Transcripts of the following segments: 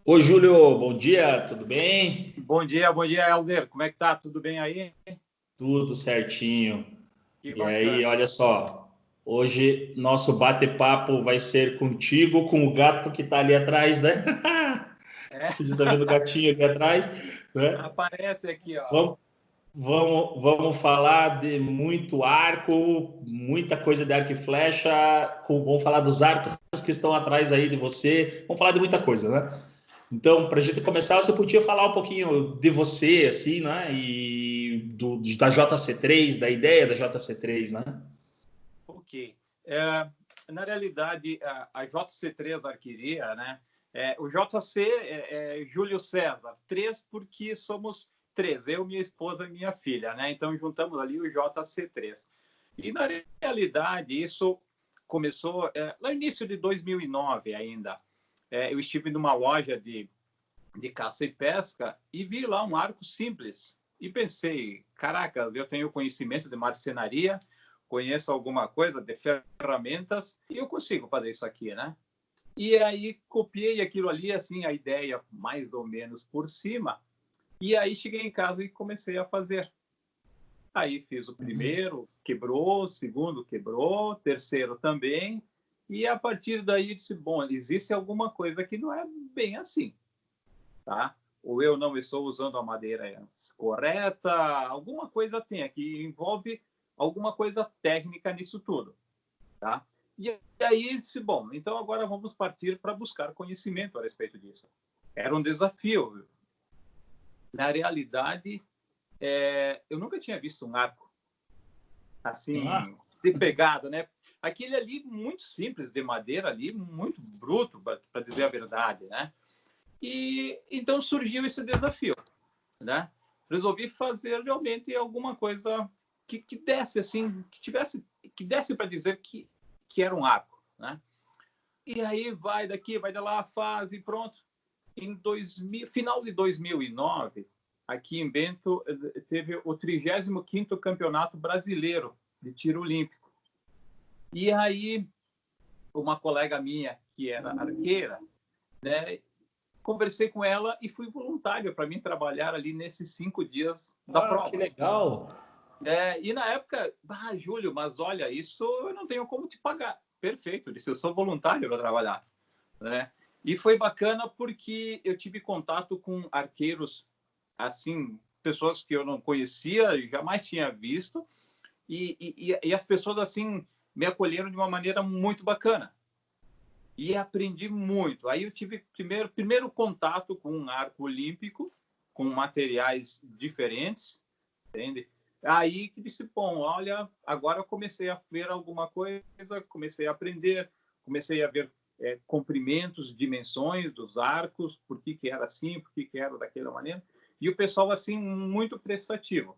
Oi, Júlio, bom dia, tudo bem? Bom dia, Helder. Como é que tá? Tudo bem aí? Tudo certinho. Que E aí, bacana. olha só, hoje nosso bate-papo vai ser contigo com o gato que tá ali atrás, né? É, A gente tá vendo o gatinho ali atrás, né? aparece aqui, ó. Vamos, vamos falar de muito arco, muita coisa de arco e flecha, vamos falar dos arcos que estão atrás aí de você, vamos falar de muita coisa, né? Então, para a gente começar, você podia falar um pouquinho de você, assim, né? E da JC3, da ideia da JC3, né? Ok. Na realidade, a JC3 Arqueria, né? O JC é Júlio César. Três porque somos três. Eu, minha esposa e minha filha, né? Então, juntamos ali o JC3. E, na realidade, isso começou no início de 2009 ainda. Eu estive numa loja de caça e pesca e vi lá um arco simples. E pensei, caracas, eu tenho conhecimento de marcenaria, conheço alguma coisa de ferramentas e eu consigo fazer isso aqui, né? E aí copiei aquilo ali, assim, a ideia mais ou menos por cima. E aí cheguei em casa e comecei a fazer. Aí fiz o primeiro, quebrou, o segundo quebrou, terceiro também. E a partir daí disse, bom, existe alguma coisa que não é bem assim, tá? Ou eu não estou usando a madeira correta, alguma coisa tem aqui, envolve alguma coisa técnica nisso tudo, tá? E aí disse, bom, então agora vamos partir para buscar conhecimento a respeito disso. Era um desafio. Na realidade, eu nunca tinha visto um arco Ah, assim, de pegada, né? Aquele ali muito simples, de madeira ali, muito bruto, para dizer a verdade, né? E então surgiu esse desafio, né? Resolvi fazer realmente alguma coisa que desse assim, que desse para dizer que era um arco, né? E aí vai daqui, vai de lá, faz e pronto. Em 2000, final de 2009, aqui em Bento teve o 35º Campeonato Brasileiro de Tiro Olímpico. E aí uma colega minha que era arqueira, né, conversei com ela e fui voluntário para mim trabalhar ali nesses 5 dias da que prova. legal. E na época, Júlio, mas olha, isso eu não tenho como te pagar. Perfeito, eu disse, eu sou voluntário para trabalhar, né? E foi bacana porque eu tive contato com arqueiros, assim, pessoas que eu não conhecia, jamais tinha visto, e as pessoas, assim, me acolheram de uma maneira muito bacana. E aprendi muito. Aí eu tive primeiro contato com um arco olímpico, com materiais diferentes, entende? Aí que disse, bom, olha, agora eu comecei a ver alguma coisa, comecei a aprender, comecei a ver comprimentos, dimensões dos arcos, por que era assim, por que era daquela maneira. E o pessoal, assim, muito prestativo.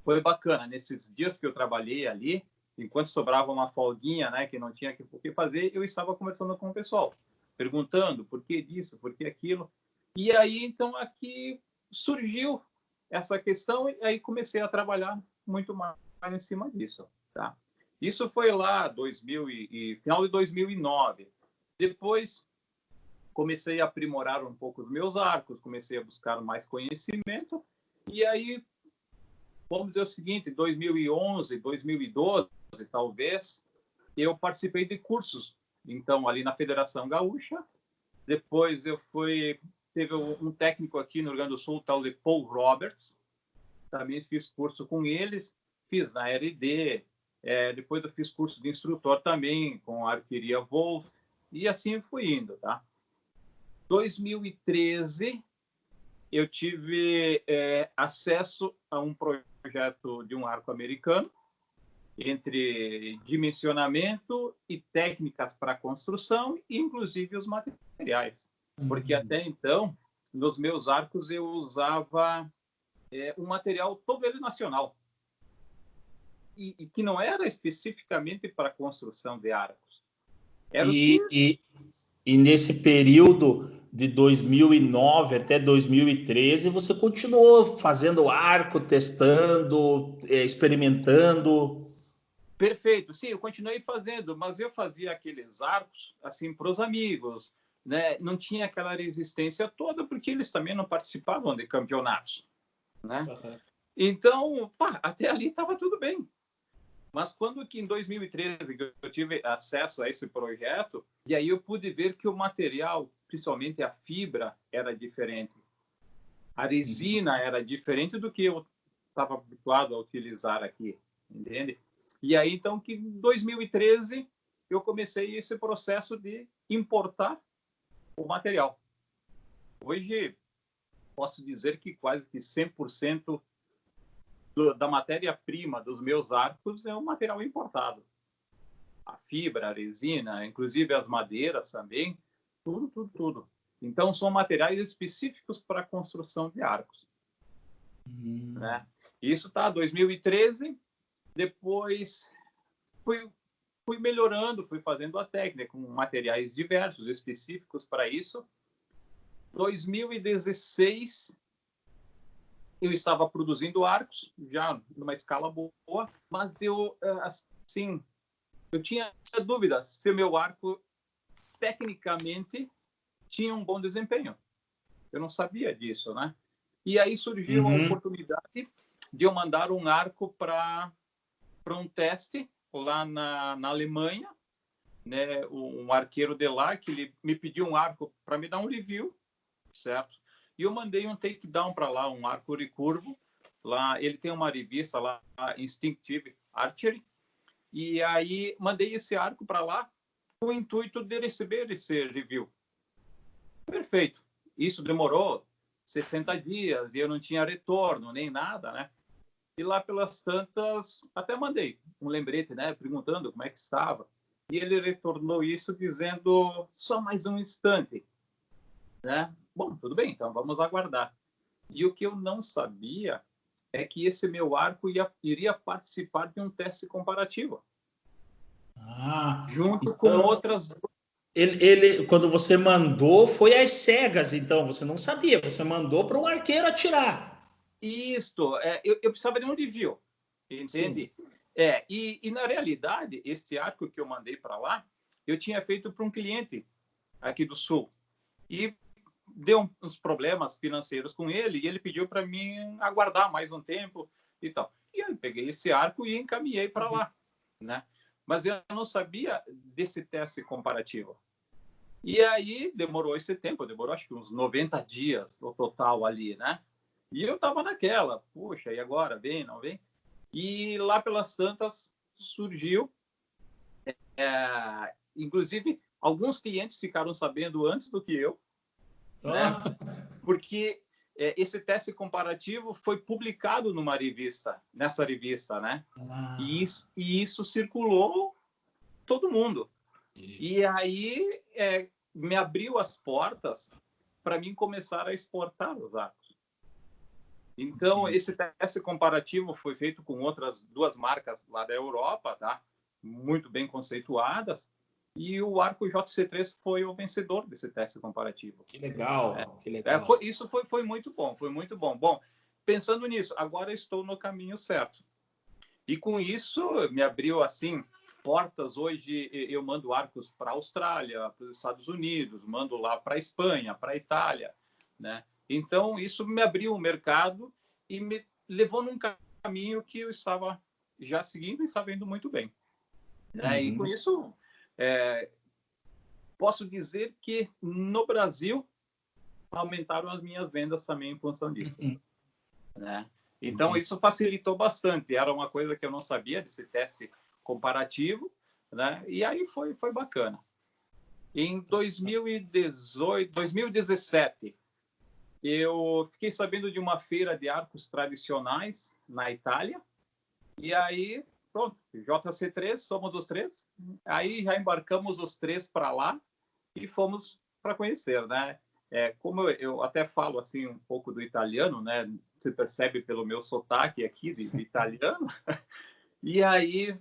Foi bacana. Nesses dias que eu trabalhei ali, enquanto sobrava uma folguinha, né, que não tinha o que fazer, eu estava conversando com o pessoal, perguntando por que disso, por que aquilo. E aí, então, aqui surgiu essa questão e aí comecei a trabalhar muito mais em cima disso, tá? Isso foi lá 2000 final de 2009. Depois comecei a aprimorar um pouco os meus arcos, comecei a buscar mais conhecimento e aí vamos dizer o seguinte, 2011, 2012, talvez, eu participei de cursos. Então, ali na Federação Gaúcha. Depois teve um técnico aqui no Rio Grande do Sul, tal de Paul Roberts. Também fiz curso com eles. Fiz na RD. Depois eu fiz curso de instrutor também com a arqueria Wolf. E assim fui indo, tá? 2013, eu tive acesso a um projeto de um arco americano entre dimensionamento e técnicas para construção, inclusive os materiais. Porque até então, nos meus arcos, eu usava um material todo ele nacional, e que não era especificamente para construção de arcos. Era o que... E, e, e nesse período de 2009 até 2013, você continuou fazendo arco, testando, experimentando. Perfeito, sim, eu continuei fazendo, mas eu fazia aqueles arcos assim para os amigos, né, não tinha aquela resistência toda, porque eles também não participavam de campeonatos, né? Uhum. Então, pá, até ali estava tudo bem. Mas quando que em 2013 eu tive acesso a esse projeto, e aí eu pude ver que o material, principalmente a fibra, era diferente. A resina era diferente do que eu estava habituado a utilizar aqui, entende? E aí, então, que em 2013 eu comecei esse processo de importar o material. Hoje, posso dizer que quase que 100% da matéria-prima dos meus arcos é um material importado. A fibra, a resina, inclusive as madeiras também, tudo, tudo, tudo. Então, são materiais específicos para a construção de arcos. Né? Isso tá 2013, depois fui melhorando, fui fazendo a técnica com materiais diversos, específicos para isso. 2016, eu estava produzindo arcos, já numa escala boa, mas eu, assim, eu tinha dúvida se o meu arco, tecnicamente, tinha um bom desempenho. Eu não sabia disso, né? E aí surgiu a oportunidade de eu mandar um arco para um teste lá na Alemanha, né? Um arqueiro de lá, que ele me pediu um arco para me dar um review, certo? E eu mandei um takedown para lá, um arco recurvo. Lá, ele tem uma revista lá, Instinctive Archery, e aí mandei esse arco para lá com o intuito de receber esse review. Perfeito. Isso demorou 60 dias e eu não tinha retorno nem nada, né? E lá pelas tantas, até mandei um lembrete, né? Perguntando como é que estava. E ele retornou isso dizendo só mais um instante, né? Bom, tudo bem, então vamos aguardar. E o que eu não sabia é que esse meu arco iria participar de um teste comparativo. Junto com Então outras. quando você mandou, foi às cegas, então você não sabia, você mandou para um arqueiro atirar. Isto, eu precisava de um review, entende? Sim. E na realidade, este arco que eu mandei para lá, eu tinha feito para um cliente aqui do Sul. E deu uns problemas financeiros com ele, e ele pediu para mim aguardar mais um tempo e tal. E eu peguei esse arco e encaminhei para lá, né? Mas eu não sabia desse teste comparativo. E aí demorou esse tempo, demorou acho que uns 90 dias no total ali, né? E eu estava naquela, puxa, e agora? Vem, não vem? E lá pelas tantas surgiu, inclusive alguns clientes ficaram sabendo antes do que eu, né? Porque esse teste comparativo foi publicado nessa revista, né? E isso circulou todo mundo. E aí me abriu as portas para mim começar a exportar os arcos. Então, esse teste comparativo foi feito com outras 2 marcas lá da Europa, tá? Muito bem conceituadas, e o arco JC3 foi o vencedor desse teste comparativo. Que legal, que legal. Isso foi muito bom, foi muito bom. Bom, pensando nisso, agora estou no caminho certo. E com isso, me abriu, assim, portas. Hoje eu mando arcos para a Austrália, para os Estados Unidos, mando lá para a Espanha, para a Itália, né? Então, isso me abriu o mercado e me levou num caminho que eu estava já seguindo e estava indo muito bem, né? E com isso, posso dizer que no Brasil aumentaram as minhas vendas também em função disso, né? Então, isso facilitou bastante. Era uma coisa que eu não sabia desse teste comparativo, né? E aí foi bacana. Em 2017, eu fiquei sabendo de uma feira de arcos tradicionais na Itália. E aí, pronto, JC3, somos os 3. Aí já embarcamos os 3 para lá e fomos para conhecer, né? Como eu até falo assim um pouco do italiano, né? Você percebe pelo meu sotaque aqui de italiano. E aí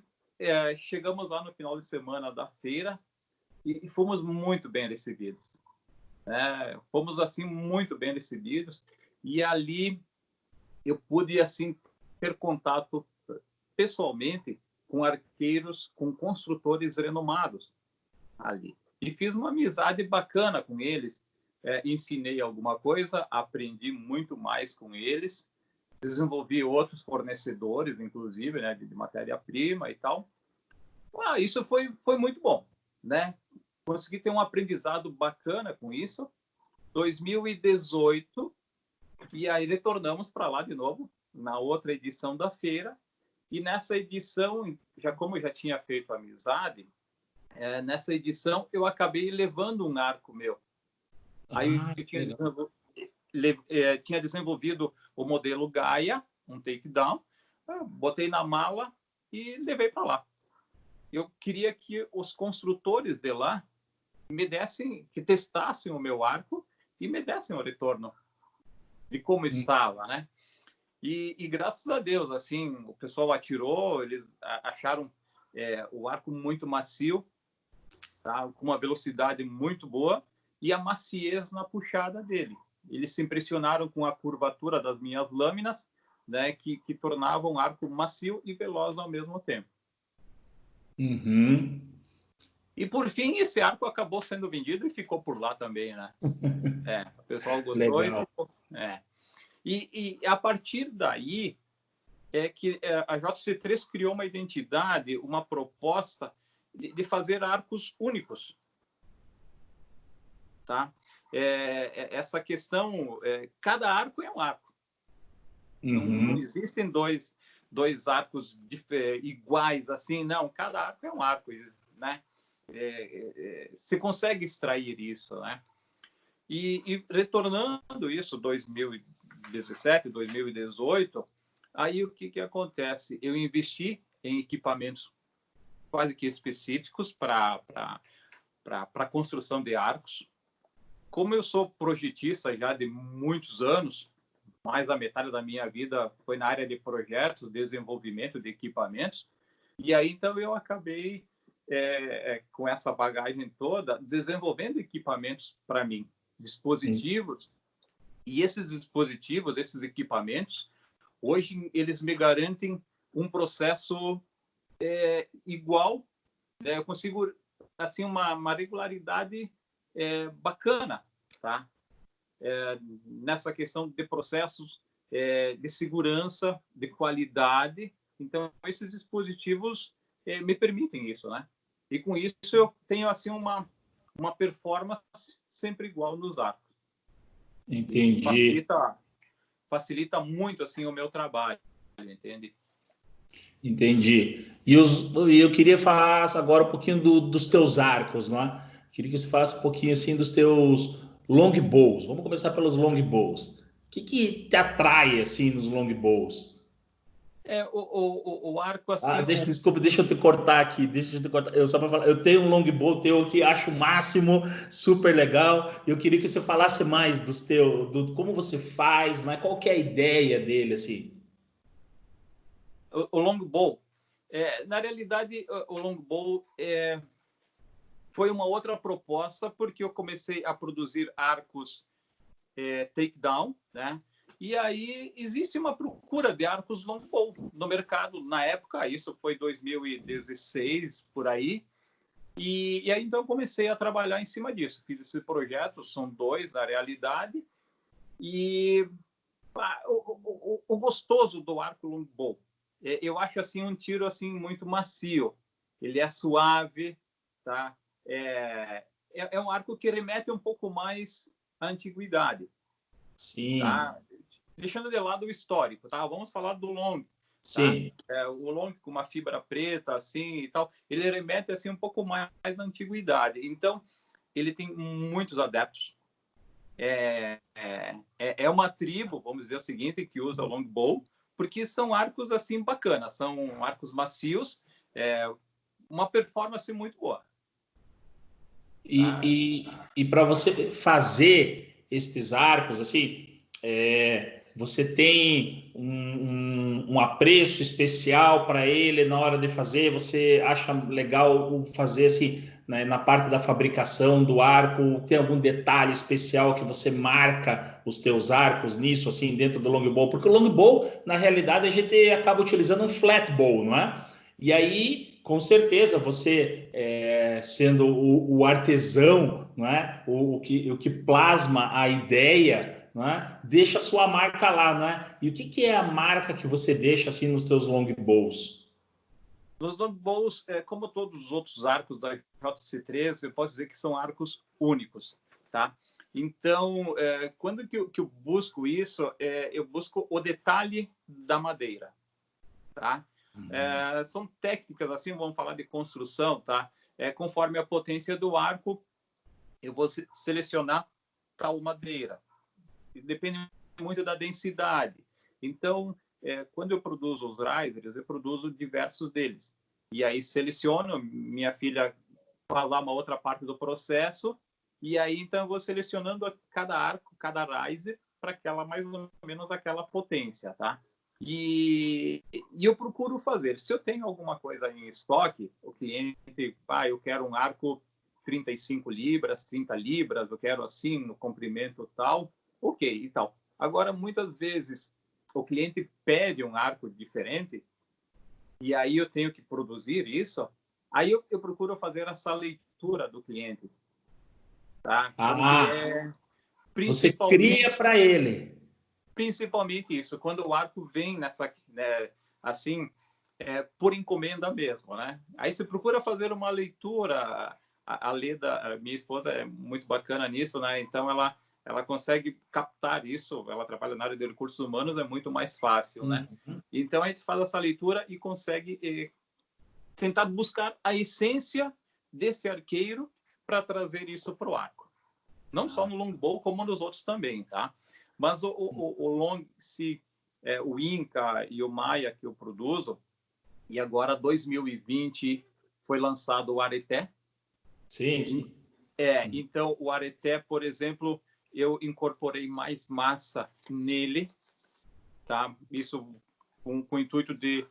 chegamos lá no final de semana da feira e fomos muito bem recebidos. Fomos assim muito bem recebidos, e ali eu pude assim ter contato pessoalmente com arqueiros, com construtores renomados ali. e fiz uma amizade bacana com eles. Ensinei alguma coisa, aprendi muito mais com eles, desenvolvi outros fornecedores, inclusive, né, de matéria-prima e tal. Isso foi muito bom, né? Consegui ter um aprendizado bacana com isso. 2018, e aí retornamos para lá de novo, na outra edição da feira. E nessa edição, como eu já tinha feito amizade, nessa edição eu acabei levando um arco meu. Aí eu tinha desenvolvido o modelo Gaia, um takedown, botei na mala e levei para lá. Eu queria que os construtores de lá que testassem o meu arco e me dessem o retorno de como estava, né? E graças a Deus, assim, o pessoal atirou, eles acharam o arco muito macio, tá? Com uma velocidade muito boa e a maciez na puxada dele. Eles se impressionaram com a curvatura das minhas lâminas, né? Que tornavam o arco macio e veloz ao mesmo tempo. Uhum. E por fim, esse arco acabou sendo vendido e ficou por lá também, né? O pessoal gostou. Legal. E ficou. E a partir daí que a JC3 criou uma identidade, uma proposta de fazer arcos únicos, tá? Essa questão, cada arco é um arco. Uhum. Não existem dois arcos iguais assim, não. Cada arco é um arco, né? Se consegue extrair isso, né? E retornando isso, 2017, 2018, aí o que acontece? Eu investi em equipamentos quase que específicos para a construção de arcos. Como eu sou projetista já de muitos anos, mais da metade da minha vida foi na área de projetos, desenvolvimento de equipamentos, e aí então eu acabei com essa bagagem toda desenvolvendo equipamentos para mim, dispositivos. E esses dispositivos, esses equipamentos, hoje eles me garantem um processo igual, né? Eu consigo assim uma regularidade bacana, tá? Nessa questão de processos de segurança, de qualidade. Então esses dispositivos me permitem isso, né? E com isso eu tenho assim uma performance sempre igual nos arcos. Entendi. Facilita muito assim o meu trabalho, entende? Entendi. E eu queria falar agora um pouquinho dos teus arcos, não é? Queria que você falasse um pouquinho assim dos teus longbows. Vamos começar pelos longbows. O que te atrai assim nos longbows? O arco assim. Desculpa, deixa eu te cortar aqui. Eu só para falar, eu tenho um longbow teu que acho o máximo, super legal. Eu queria que você falasse mais do como você faz, mas qual que é a ideia dele assim? O longbow, na realidade, o longbow foi uma outra proposta, porque eu comecei a produzir arcos takedown, né? E aí existe uma procura de arcos longbow no mercado. Na época, isso foi 2016, por aí. E aí, então, comecei a trabalhar em cima disso. Fiz esse projeto, são 2 na realidade. E o gostoso do arco longbow, eu acho assim um tiro assim muito macio. Ele é suave, tá? É um arco que remete um pouco mais à antiguidade. Sim. Tá? Deixando de lado o histórico, tá? Vamos falar do long. Sim. Tá? O long com uma fibra preta, assim, e tal, ele remete assim um pouco mais à antiguidade. Então, ele tem muitos adeptos. É uma tribo, vamos dizer o seguinte, que usa o longbow, porque são arcos assim bacanas, são arcos macios, uma performance muito boa. E para você fazer estes arcos, assim, você tem um apreço especial para ele na hora de fazer? Você acha legal fazer assim, né, na parte da fabricação do arco? Tem algum detalhe especial que você marca os teus arcos nisso, assim, dentro do longbow? Porque o longbow, na realidade, a gente acaba utilizando um flat bow, não é? E aí com certeza, você sendo o artesão, não é? o que plasma a ideia, não é? Deixa a sua marca lá, não é? E o que é a marca que você deixa assim nos teus longbows? Nos longbows, como todos os outros arcos da JC3, eu posso dizer que são arcos únicos, tá? Então, quando que eu busco isso, eu busco o detalhe da madeira, tá? São técnicas, assim, vamos falar de construção, tá? Conforme a potência do arco, eu vou selecionar tal madeira. Depende muito da densidade. Então, quando eu produzo os risers, eu produzo diversos deles. E aí seleciono, minha filha faz lá uma outra parte do processo, e aí então eu vou selecionando cada arco, cada riser, para aquela mais ou menos aquela potência, tá? E eu procuro fazer. Se eu tenho alguma coisa em estoque, o cliente, eu quero um arco 35 libras, 30 libras, eu quero assim, no comprimento tal, ok, e tal. Agora, muitas vezes, o cliente pede um arco diferente, e aí eu tenho que produzir isso, aí eu procuro fazer essa leitura do cliente, tá? Como que Você cria para ele. Principalmente isso, quando o arco vem nessa, né, assim, por encomenda mesmo, né? Aí você procura fazer uma leitura, a Leda, a minha esposa, é muito bacana nisso, né? Então ela consegue captar isso, ela trabalha na área de recursos humanos, é muito mais fácil, né? Então a gente faz essa leitura e consegue tentar buscar a essência desse arqueiro para trazer isso para o arco. Não só no longbow, como nos outros também, tá? Mas o long, o Inca e o Maia que eu produzo, e agora 2020 foi lançado o Areté. Sim. Então o Areté, por exemplo, eu incorporei mais massa nele, tá? Isso com o intuito de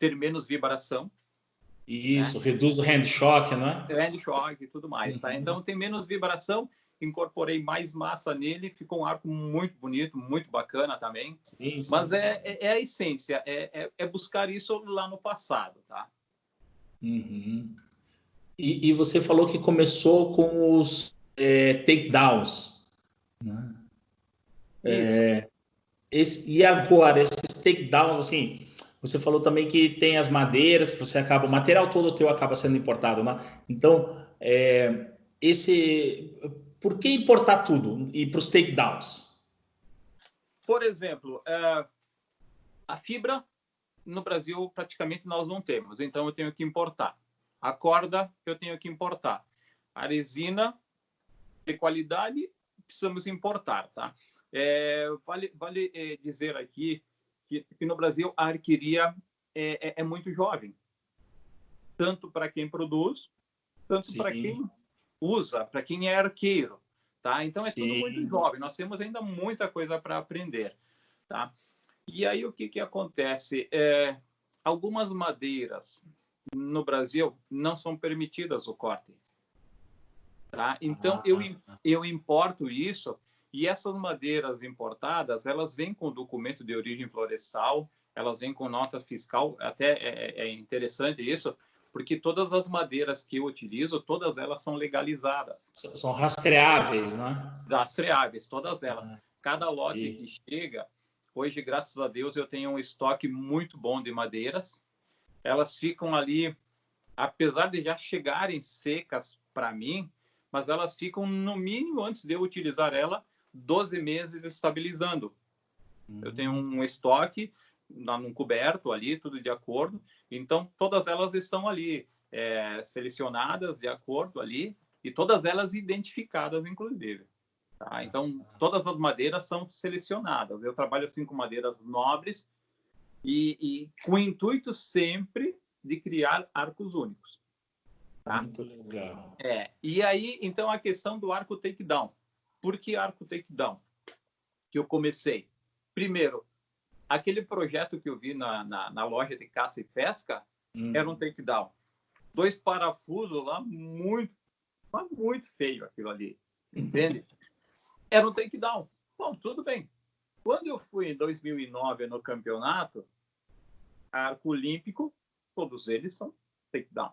ter menos vibração. Isso, né? Reduz o hand shock, né? Hand shock e tudo mais, tá? Então tem menos vibração, incorporei mais massa nele, ficou um arco muito bonito, muito bacana também. Sim. Mas é a essência, é buscar isso lá no passado, tá? E você falou que começou com os takedowns, né? Isso. E agora, esses takedowns, assim, você falou também que tem as madeiras, que você acaba, o material todo teu acaba sendo importado, né? Então, por que importar tudo e para os takedowns? Por exemplo, a fibra no Brasil praticamente nós não temos, então eu tenho que importar. A corda eu tenho que importar. A resina de qualidade precisamos importar, tá? Vale dizer aqui que no Brasil a arqueria é muito jovem, tanto para quem produz, tanto para quem usa, para quem é arqueiro, tá? Então é tudo muito jovem. Nós temos ainda muita coisa para aprender, tá? E aí o que acontece? Algumas madeiras no Brasil não são permitidas o corte, tá? Então eu importo isso, e essas madeiras importadas, elas vêm com documento de origem florestal, elas vêm com nota fiscal, até é interessante isso, porque todas as madeiras que eu utilizo, todas elas são legalizadas. São rastreáveis, né? Rastreáveis, todas elas. Cada lote que chega, hoje, graças a Deus, eu tenho um estoque muito bom de madeiras. Elas ficam ali, apesar de já chegarem secas para mim, mas elas ficam, no mínimo, antes de eu utilizar ela, 12 meses estabilizando. Eu tenho um estoque num coberto ali, tudo de acordo. Então, todas elas estão ali selecionadas de acordo ali, e todas elas identificadas, inclusive. Tá? Então, todas as madeiras são selecionadas. Eu trabalho assim com madeiras nobres e com o intuito sempre de criar arcos únicos. Tá? Muito legal. E aí, então, a questão do arco takedown. Por que arco takedown? Que eu comecei. Primeiro, aquele projeto que eu vi na loja de caça e pesca era um takedown. 2 parafusos lá, muito feio aquilo ali. Entende? Era um takedown. Bom, tudo bem. Quando eu fui em 2009 no campeonato, arco olímpico, todos eles são takedown,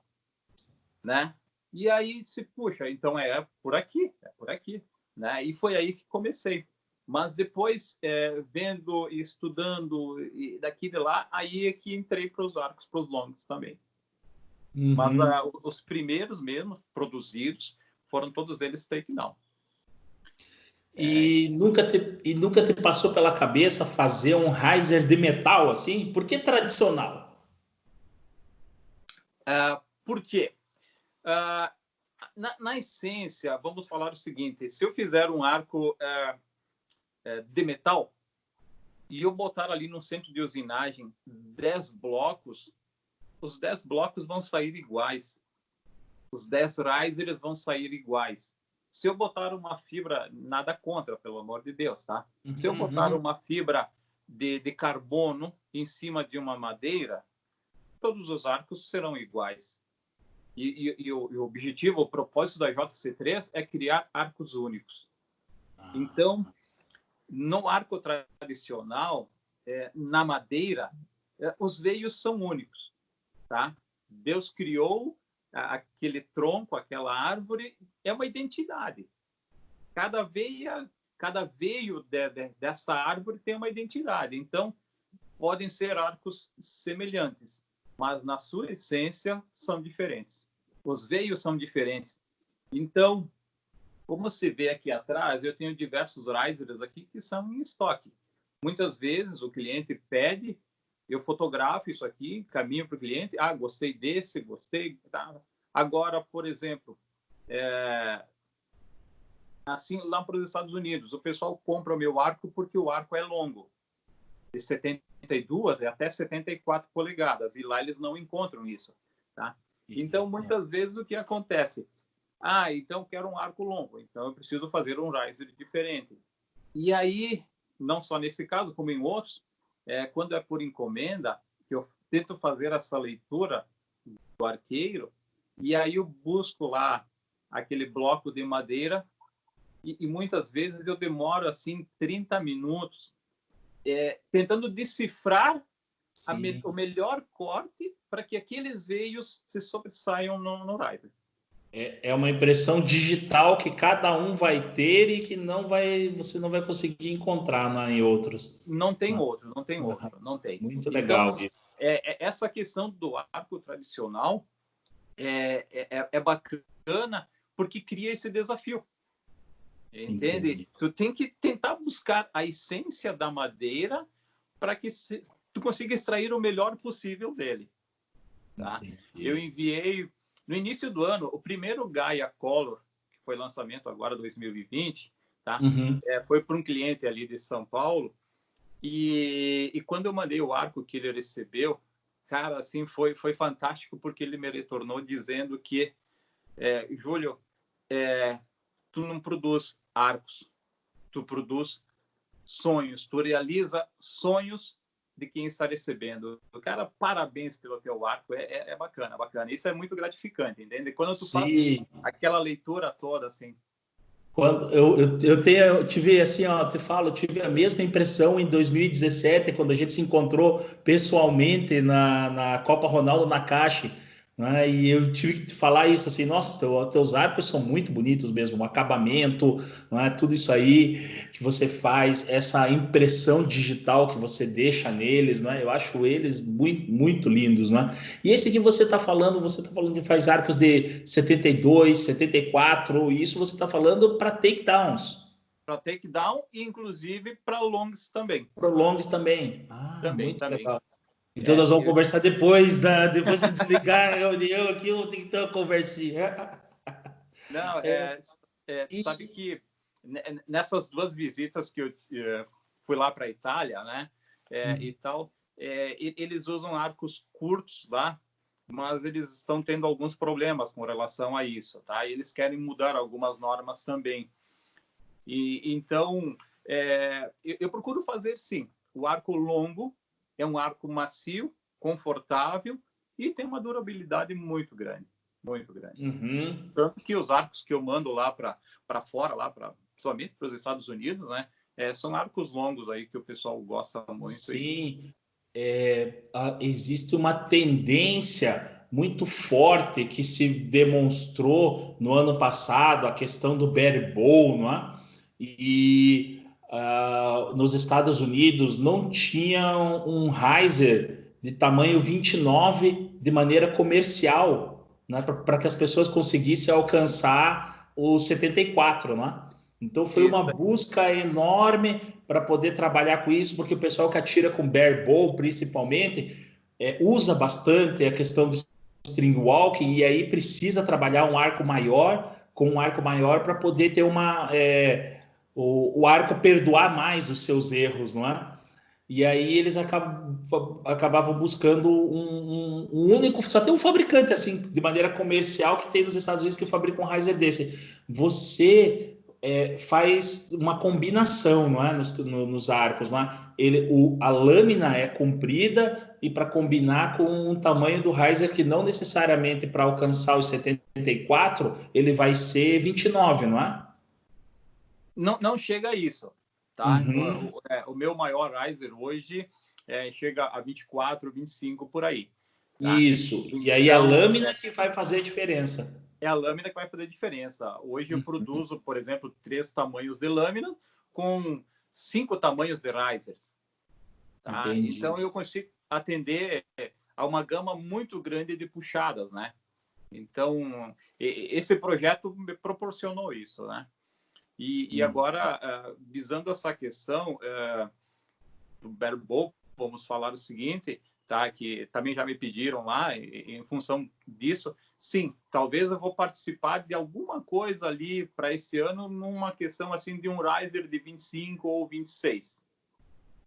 né? E aí se puxa, então é por aqui, né? E foi aí que comecei. Mas depois, vendo e estudando e daqui e de lá, aí é que entrei para os arcos, para os longos também. Mas os primeiros mesmo produzidos foram todos eles takedown. E nunca te passou pela cabeça fazer um riser de metal assim? Por que tradicional? Por quê? Na essência, vamos falar o seguinte: se eu fizer um arco de metal e eu botar ali no centro de usinagem 10 blocos, os 10 blocos vão sair iguais. Os 10 risers vão sair iguais. Se eu botar uma fibra, nada contra, pelo amor de Deus, tá? Se eu botar uma fibra de carbono em cima de uma madeira, todos os arcos serão iguais. E o objetivo, o propósito da JC3 é criar arcos únicos. Então, no arco tradicional, na madeira, os veios são únicos, tá? Deus criou aquele tronco, aquela árvore, é uma identidade. Cada veio dessa árvore tem uma identidade. Então, podem ser arcos semelhantes, mas na sua essência são diferentes. Os veios são diferentes. Então, como se vê aqui atrás, eu tenho diversos risers aqui que são em estoque. Muitas vezes o cliente pede, eu fotografo isso aqui, caminho para o cliente, gostei desse, gostei. Tá. Agora, por exemplo, assim, lá para os Estados Unidos, o pessoal compra o meu arco porque o arco é longo, de 72 até 74 polegadas, e lá eles não encontram isso, tá? Então, muitas vezes, o que acontece? Então quero um arco longo, então eu preciso fazer um riser diferente. E aí, não só nesse caso, como em outros, quando é por encomenda, que eu tento fazer essa leitura do arqueiro, e aí eu busco lá aquele bloco de madeira, e muitas vezes eu demoro assim 30 minutos tentando decifrar o melhor corte para que aqueles veios se sobressaiam no riser. É uma impressão digital que cada um vai ter e que você não vai conseguir encontrar em outros. Não tem outro. Muito legal então, isso. Essa questão do arco tradicional é bacana porque cria esse desafio. Entende? Entendi. Tu tem que tentar buscar a essência da madeira para que tu consiga extrair o melhor possível dele. Tá? Eu enviei, no início do ano, o primeiro Gaia Color, que foi lançamento agora 2020, tá? Foi para um cliente ali de São Paulo, e quando eu mandei o arco que ele recebeu, cara, assim, foi fantástico, porque ele me retornou dizendo que, Júlio, tu não produz arcos, tu produz sonhos, tu realiza sonhos de quem está recebendo. Cara, parabéns pelo teu arco, é bacana. Isso é muito gratificante, entende? Quando tu faz aquela leitura toda, assim. Quando eu tive assim, eu tive a mesma impressão em 2017, quando a gente se encontrou pessoalmente na Copa Ronaldo Nakashi, né? E eu tive que te falar isso assim, nossa, teus arcos são muito bonitos mesmo, o acabamento, né? Tudo isso aí que você faz, essa impressão digital que você deixa neles, né? Eu acho eles muito, muito lindos, né? E esse que você está falando que faz arcos de 72, 74, e isso você está falando para takedowns. Para takedown e, inclusive, para longs também. Para longs também. Muito legal. Então nós vamos conversar depois que desligar a reunião aqui, eu tenho que ter uma conversinha. Não, sabe que nessas duas visitas que eu fui lá para a Itália, né, e tal, eles usam arcos curtos lá, mas eles estão tendo alguns problemas com relação a isso, tá? E eles querem mudar algumas normas também. E então, eu procuro fazer, sim, o arco longo é um arco macio, confortável e tem uma durabilidade muito grande. Muito grande. Tanto que os arcos que eu mando lá para fora, somente para os Estados Unidos, né, são arcos longos aí que o pessoal gosta muito. Sim. existe uma tendência muito forte que se demonstrou no ano passado, a questão do barebow, não é? E nos Estados Unidos não tinham um riser de tamanho 29 de maneira comercial, né? Para que as pessoas conseguissem alcançar o 74, não é? Então foi Isso. uma busca enorme para poder trabalhar com isso, porque o pessoal que atira com barebow, principalmente, usa bastante a questão do string walking, e aí precisa trabalhar um arco maior, com um arco maior para poder ter o arco perdoar mais os seus erros, não é? E aí eles acabavam buscando um único, só tem um fabricante assim, de maneira comercial, que tem nos Estados Unidos, que fabrica um riser desse. Você faz uma combinação, não é? Nos arcos, não é? A lâmina é comprida e para combinar com o tamanho do riser, que não necessariamente para alcançar os 74, ele vai ser 29, não é? Não chega a isso, tá? Uhum. O meu maior riser hoje chega a 24, 25 por aí, tá? Isso. E aí a Então, lâmina que vai fazer a diferença. é a lâmina que vai fazer a diferença. Hoje eu Uhum. produzo, por exemplo, 3 tamanhos de lâmina com 5 tamanhos de risers, tá? Então Entendi. eu consigo atender a uma gama muito grande de puxadas, né? Então, esse projeto me proporcionou isso, né? E agora, visando essa questão do barebow, vamos falar o seguinte, tá? Que também já me pediram lá, em função disso, sim, talvez eu vou participar de alguma coisa ali para esse ano, numa questão assim de um riser de 25 ou 26,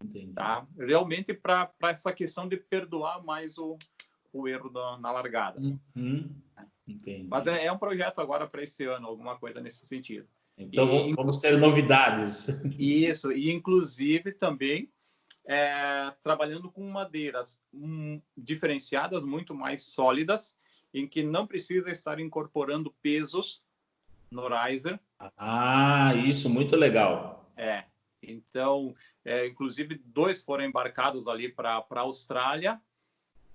Entendi. tá? Realmente para essa questão de perdoar mais o erro na largada. Uhum. Mas Entendi. é um projeto agora para esse ano, alguma coisa nesse sentido. Então E, vamos ter novidades. isso, e inclusive também trabalhando com madeiras diferenciadas, muito mais sólidas, em que não precisa estar incorporando pesos no riser. Ah, isso, muito legal. Então, inclusive, 2 foram embarcados ali para a Austrália,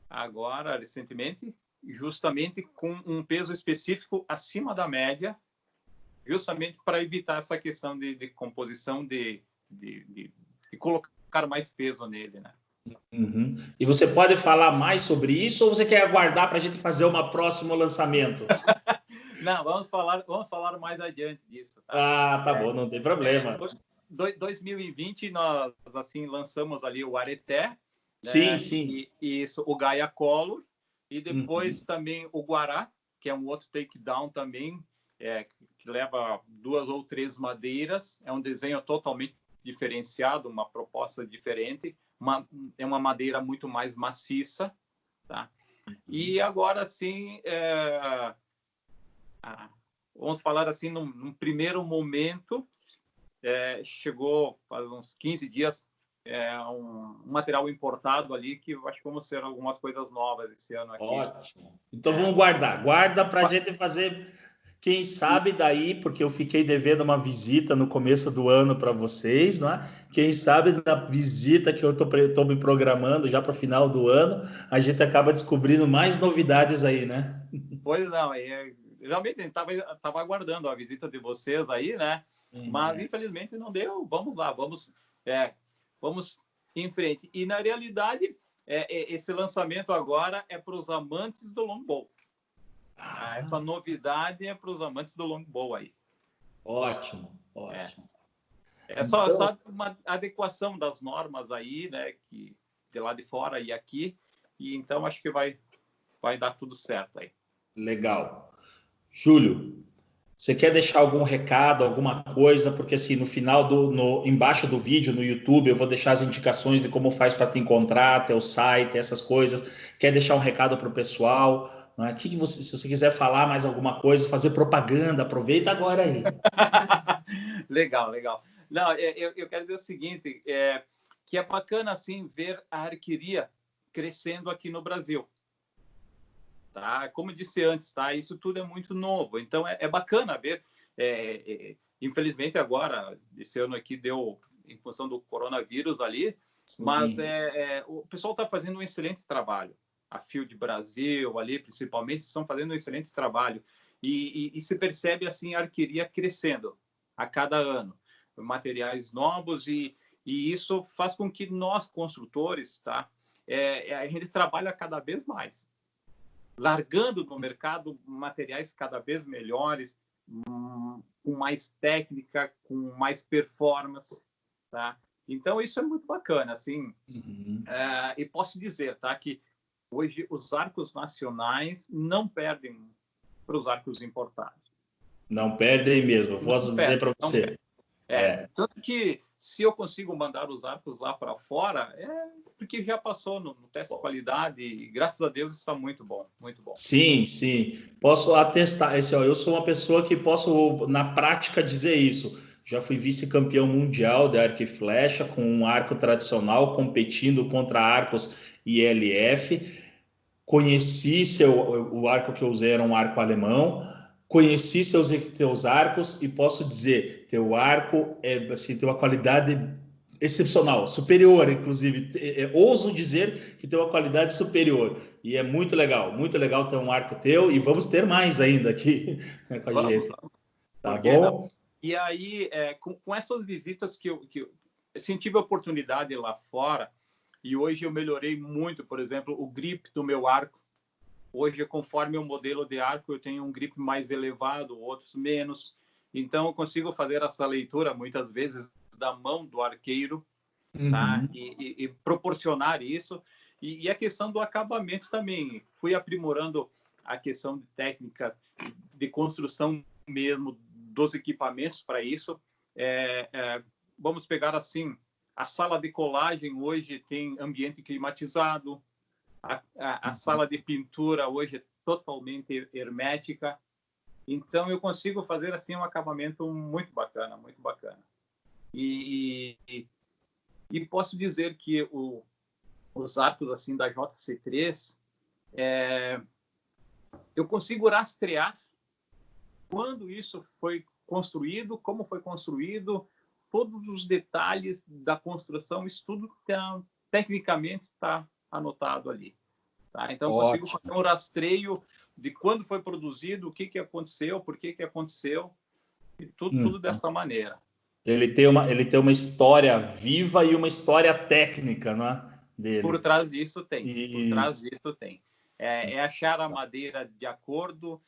agora, recentemente, justamente com um peso específico acima da média, justamente para evitar essa questão de composição, de colocar mais peso nele, né? Uhum. E você pode falar mais sobre isso ou você quer aguardar para a gente fazer um próximo lançamento? Não, vamos falar mais adiante disso, tá? Ah, tá bom, não tem É, problema. 2020 nós assim lançamos ali o Areté, Sim, né? sim. E isso, o Gaia Color e depois Uhum. também o Guará, que é um outro takedown também, que leva 2 ou 3 madeiras, é um desenho totalmente diferenciado, uma proposta diferente, é uma madeira muito mais maciça, tá? E agora sim, vamos falar assim, num primeiro momento, chegou faz uns 15 dias um material importado ali que eu acho que vamos ser algumas coisas novas esse ano aqui. Ótimo. Então vamos guardar. Guarda para a gente fazer, quem E, sabe daí, porque eu fiquei devendo uma visita no começo do ano para vocês, não é? Quem sabe na visita que eu estou me programando já para o final do ano, a gente acaba descobrindo mais novidades aí, né? pois não, realmente a gente estava aguardando a visita de vocês aí, né? Mas É. infelizmente não deu. Vamos lá, vamos em frente. E na realidade, esse lançamento agora é para os amantes do longbow. Essa novidade é para os amantes do longbow aí. Ótimo, É, ótimo. é Então, só uma adequação das normas aí, né? Que de lá de fora e aqui. E então acho que vai dar tudo certo aí. legal. Júlio, você quer deixar algum recado, alguma coisa? Porque assim, no final embaixo do vídeo no YouTube, eu vou deixar as indicações de como faz para te encontrar, teu site, essas coisas. Quer deixar um recado para o pessoal? Não é? Que você, se você quiser falar mais alguma coisa, fazer propaganda, aproveita agora aí. Legal, legal. Não, eu quero dizer o seguinte, que é bacana assim ver a arqueria crescendo aqui no Brasil, tá? Como eu disse antes, tá? Isso tudo é muito novo, então é bacana ver. Infelizmente agora esse ano aqui deu em função do coronavírus ali, Mas o pessoal está fazendo um excelente trabalho. A Field Brasil, ali, principalmente, estão fazendo um excelente trabalho. E se percebe, assim, a arqueria crescendo a cada ano. Materiais novos e isso faz com que nós, construtores, tá? A gente trabalha cada vez mais, largando no mercado materiais cada vez melhores, com mais técnica, com mais performance, tá? Então, isso é muito bacana, assim. E posso dizer, tá, que hoje os arcos nacionais não perdem para os arcos importados. Não perdem mesmo, posso dizer para você. Tanto que se eu consigo mandar os arcos lá para fora, porque já passou no teste de qualidade e graças a Deus está muito bom, muito bom. Sim, sim. Posso atestar. Eu sou uma pessoa que posso, na prática, dizer isso. Já fui vice-campeão mundial de arco e flecha, com um arco tradicional, competindo contra arcos ILF. Conheci o arco que eu usei era um arco alemão. Conheci teus arcos e posso dizer, teu arco assim, tem uma qualidade excepcional, superior, inclusive. Ouso dizer que tem uma qualidade superior. E é muito legal ter um arco teu e vamos ter mais ainda aqui com a gente. Tá bom? E aí, com essas visitas que eu tive a oportunidade lá fora, e hoje eu melhorei muito, por exemplo, o grip do meu arco. Hoje, conforme o modelo de arco, eu tenho um grip mais elevado, outros menos. Então, eu consigo fazer essa leitura, muitas vezes, da mão do arqueiro, tá? E proporcionar isso. E a questão do acabamento também. Fui aprimorando a questão de técnica de construção mesmo dos equipamentos para isso. Vamos pegar assim, a sala de colagem hoje tem ambiente climatizado, a sala de pintura hoje é totalmente hermética, então eu consigo fazer assim um acabamento muito bacana, muito bacana. E posso dizer que os arcos assim da JC3, eu consigo rastrear quando isso foi construído, como foi construído, todos os detalhes da construção, isso tudo tecnicamente está anotado ali. Tá? Então, eu consigo fazer um rastreio de quando foi produzido, o que aconteceu, por que aconteceu, e tudo dessa maneira. Ele tem uma história viva e uma história técnica, não é? Dele. Por trás disso tem. Por trás disso tem. É achar a madeira de acordo,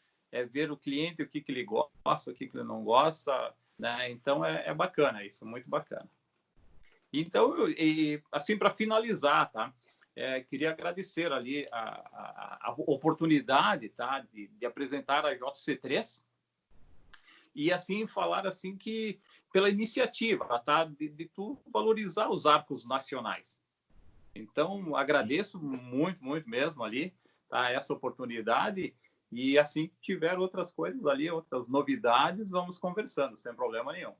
ver o cliente, o que ele gosta, o que ele não gosta, né? Então, é bacana isso, muito bacana. Então, assim, para finalizar, tá? Queria agradecer ali a oportunidade, tá? De apresentar a JC3 e, assim, falar assim que pela iniciativa, tá? De tu valorizar os arcos nacionais. Então, agradeço muito, muito mesmo ali, tá? Essa oportunidade. E assim que tiver outras coisas ali, outras novidades, vamos conversando, sem problema nenhum.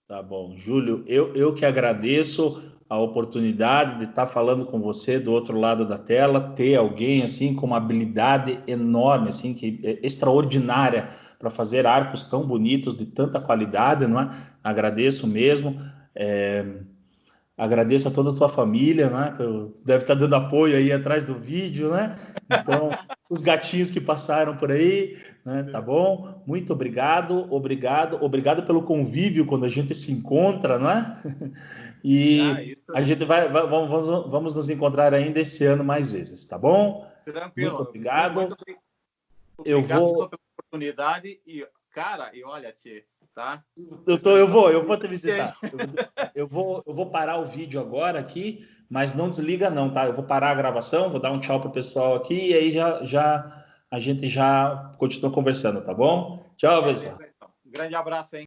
Tá bom. Júlio, eu que agradeço a oportunidade de estar falando com você do outro lado da tela, ter alguém assim com uma habilidade enorme, assim, que é extraordinária para fazer arcos tão bonitos, de tanta qualidade, não é? Agradeço mesmo. Agradeço a toda a tua família, né? Deve estar dando apoio aí atrás do vídeo, né? Então, os gatinhos que passaram por aí, né? Tá bom? Muito obrigado pelo convívio quando a gente se encontra, não é? E a gente vamos nos encontrar ainda esse ano mais vezes, tá bom? Tranquilo. Muito obrigado. Muito obrigado pela oportunidade e, cara, e olha, Tchê, tá? Eu vou te visitar. Eu vou parar o vídeo agora aqui, mas não desliga não, tá? Eu vou parar a gravação, vou dar um tchau pro pessoal aqui e aí a gente já continua conversando, tá bom? Tchau, pessoal. Grande abraço, hein?